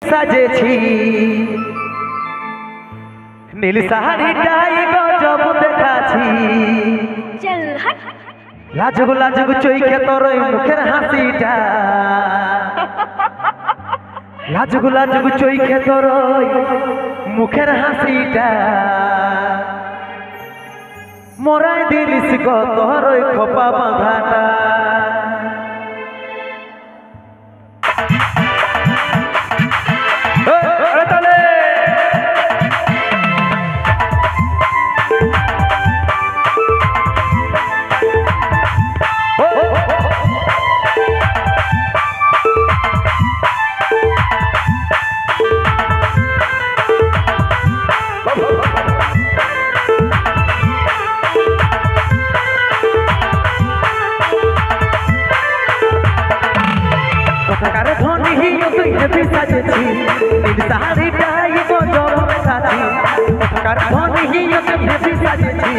সাজেছি নীল শাড়িটাই গজব দেখাছি লাজুক লাজুক চৈখে তোর মুখের হাসিটা লাজুক লাজুক চৈখে তোর মুখের হাসিটা মোরাই দিলিস গো তোর খোপা বাঁধাটা সাজেছি নীল শাড়িটাই গজব দেখাছি কার ধনী হিয়তে ভেসি সাজেছি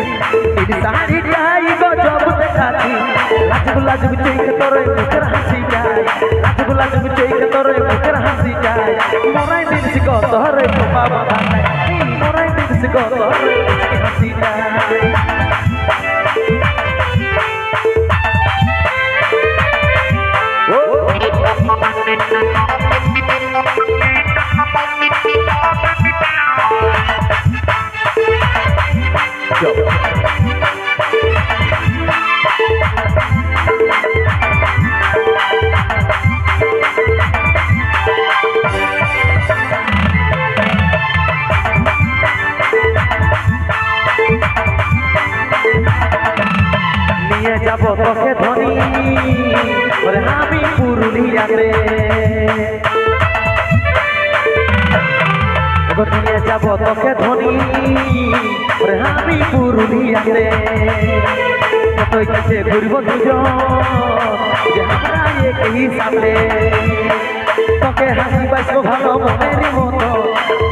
নীল শাড়িটাই গজব দেখাছি লাজুক লাজুক চৈখে তোর মুখের হাসিটা লাজুক লাজুক চৈখে তোর মুখের হাসিটা মোরাই দিলিস গো তোর খোপা বাঁধাটা মোরাই দিলিস গো তোর হাসিটা নিয়ে যাব তোকে ধনী ওরে আমি পুরুলিয়াতে নিয়ে যাব তোকে ধনী ওরে আমি পুরুলিয়াতে কতই কাছে ঘুরব দুজন যে আমরা একই সাথে তোকে হাসি বাসবো ভালো মনের মতো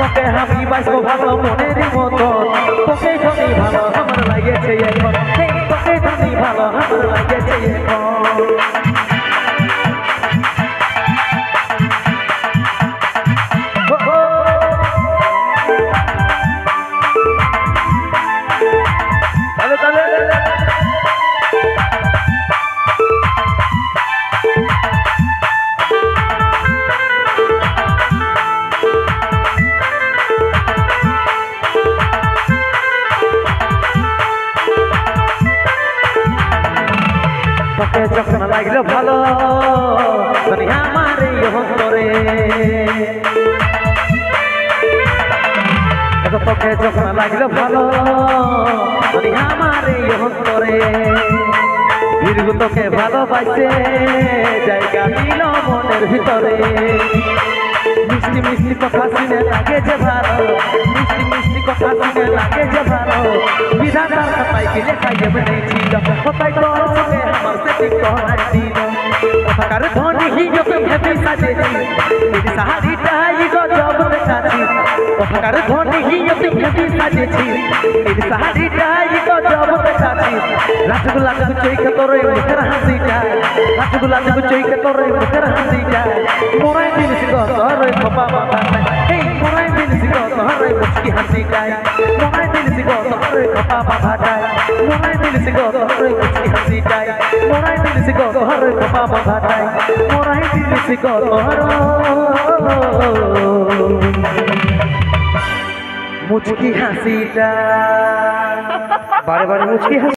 তোকে হাসি বাসবো ভালো মনের মতো তোকে ধনী ভালো আমার লাগেছে এখন তোকে ধনী ভালো আমার লাগেছে এখন তোকে যখন লাগলো ভালো আমার এই অন্তরে তোকে যখন লাগলো ভালো আমার এই অন্তরে দীর্ঘ তোকে ভালোবাসে জায়গা দিল মনের ভিতরে মিষ্টি মিষ্টি কথা শুনে লাগে যে ভালো মিষ্টি মিষ্টি কথা শুনে লাগে যে ভালো বিধাতার কথাই কি লেখা এমনি ছিল কোথায় তোর সঙ্গে আমার সেটিং করাই দিল কোথাকার ধনী হিয়তে ভেবে সাজেছি নীল শাড়িটাই গজব দেখাছি কোথাকার ধনী হিয়তে ভেবে সাজেছি নীল শাড়িটাই গজব দেখাছি লাজুক লাজুক চৈখে তোর মুখের হাসিটা লাজুক লাজুক চৈখে তোর মুখের হাসিটা মোরাই দিলিস গো তোর খোপা বাঁধাটা মোরাই দিলিস গো তোর মুচকি হাসিটাই মোরাই দিলিস গো তোর খোপা বাঁধাটা মোরাই দিলিস গো তোর মুচকি হাসিটাই মোরাই দিলিস গো তোর খোপা বাঁধাটাই মোরাই দিলিস গো তোর মুচকি হাসিটা বারে বারে মুচকি হাসি